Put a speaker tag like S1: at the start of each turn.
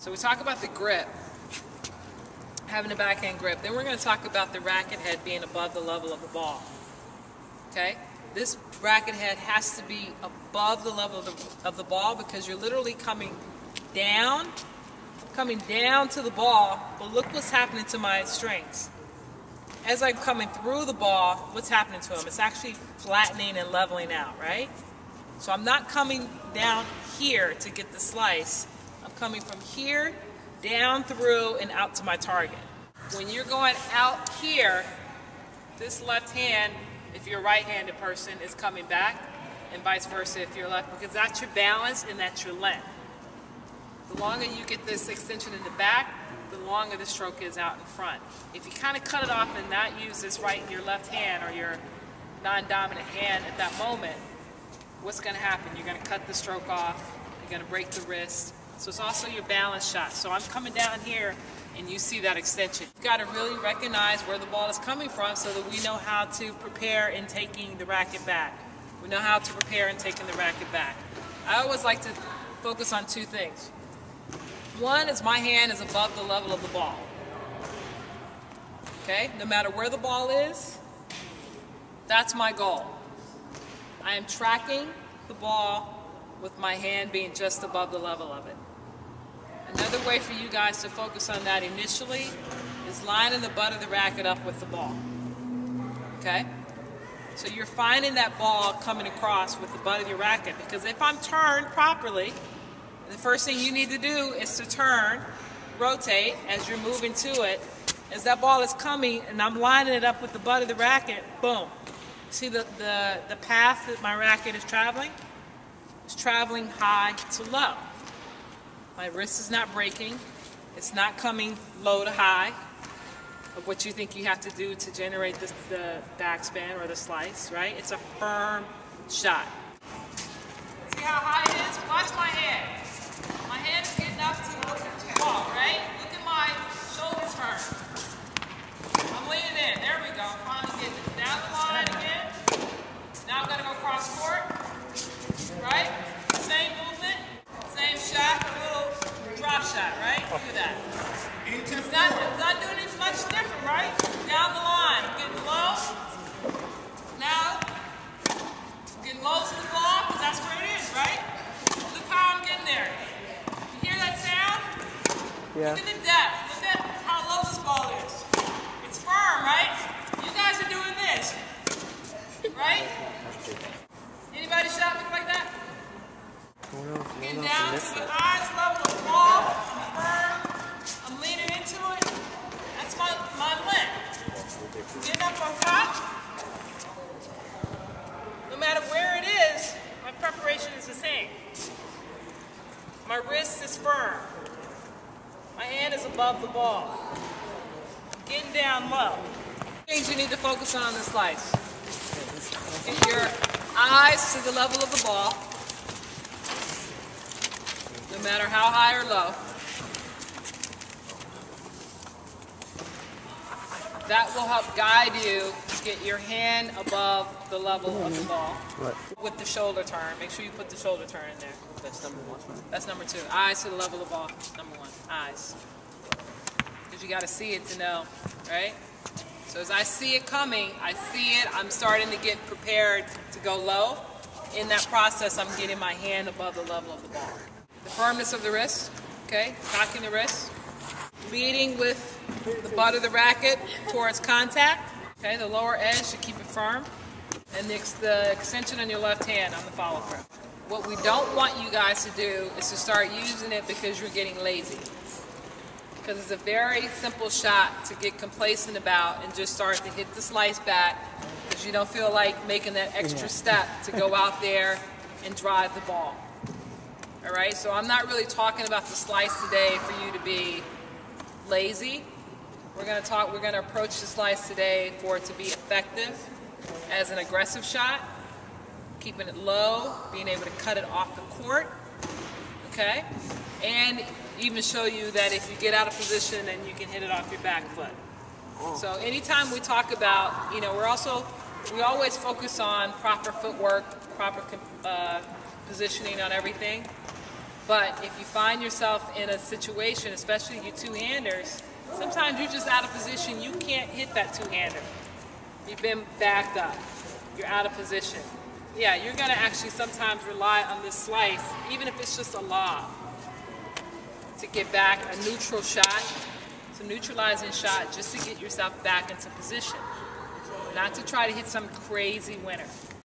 S1: So we talk about the grip, having a backhand grip. Then we're going to talk about the racket head being above the level of the ball. Okay? This racket head has to be above the level of the ball because you're literally coming down to the ball, but look what's happening to my strings. As I'm coming through the ball, what's happening to them? It's actually flattening and leveling out, right? So I'm not coming down here to get the slice. I'm coming from here, down through, and out to my target. When you're going out here, this left hand, if you're a right-handed person, is coming back, and vice versa if you're left, because that's your balance and that's your length. The longer you get this extension in the back, the longer the stroke is out in front. If you kind of cut it off and not use this your left hand or your non-dominant hand at that moment, what's going to happen? You're going to cut the stroke off, you're going to break the wrist. So it's also your balance shot. So I'm coming down here and you see that extension. You've got to really recognize where the ball is coming from so that we know how to prepare in taking the racket back. We know how to prepare in taking the racket back. I always like to focus on two things. One is my hand is above the level of the ball. Okay? No matter where the ball is, that's my goal. I am tracking the ball with my hand being just above the level of it. Another way for you guys to focus on that initially is lining the butt of the racket up with the ball. Okay? So you're finding that ball coming across with the butt of your racket, because if I'm turned properly, the first thing you need to do is to turn, rotate as you're moving to it. As that ball is coming and I'm lining it up with the butt of the racket, boom. See the path that my racket is traveling? It's traveling high to low. My wrist is not breaking. It's not coming low to high of what you think you have to do to generate the backspin or the slice, right? It's a firm shot. See how high it is? Watch my hand. My hand is getting up to the ball, right? Look at my shoulder turn. I'm leaning in. There we go. Finally getting it down the line again. Now I'm going to go cross court. Right? Same movement, same shot, a little drop shot, right? Look at that. It's not doing it much different, right? Down the line, getting low. Now, getting low to the ball, because that's where it is, right? Look how I'm getting there. You hear that sound? Yeah. Look at the depth. Look at how low this ball is. It's firm, right? You guys are doing this, right? Anybody shot look like that? Getting down to the highest level of the ball. I'm firm. I'm leaning into it. That's my length. Getting up on top. No matter where it is, my preparation is the same. My wrist is firm. My hand is above the ball. Getting down low. Things you need to focus on the slice. Get your eyes to the level of the ball, no matter how high or low. That will help guide you to get your hand above the level of the ball. With the shoulder turn. Make sure you put the shoulder turn in there. That's number one. That's number two. Eyes to the level of the ball. Number one. Eyes. Because you got to see it to know, right? So as I see it coming, I see it, I'm starting to get prepared to go low. In that process, I'm getting my hand above the level of the ball. The firmness of the wrist, okay, cocking the wrist. Leading with the butt of the racket towards contact, okay, the lower edge should keep it firm. And the extension on your left hand on the follow through. What we don't want you guys to do is to start using it because you're getting lazy. Because it's a very simple shot to get complacent about and just start to hit the slice back because you don't feel like making that extra step to go out there and drive the ball. All right, so I'm not really talking about the slice today for you to be lazy. We're going to approach the slice today for it to be effective as an aggressive shot, keeping it low, being able to cut it off the court, okay? And even show you that if you get out of position, then you can hit it off your back foot. So anytime we talk about, you know, we always focus on proper footwork, proper positioning on everything. But if you find yourself in a situation, especially you two-handers, sometimes you're just out of position. You can't hit that two-hander. You've been backed up. You're out of position. Yeah, you're going to actually sometimes rely on this slice, even if it's just a lob, to get back a neutral shot. It's a neutralizing shot just to get yourself back into position, not to try to hit some crazy winner.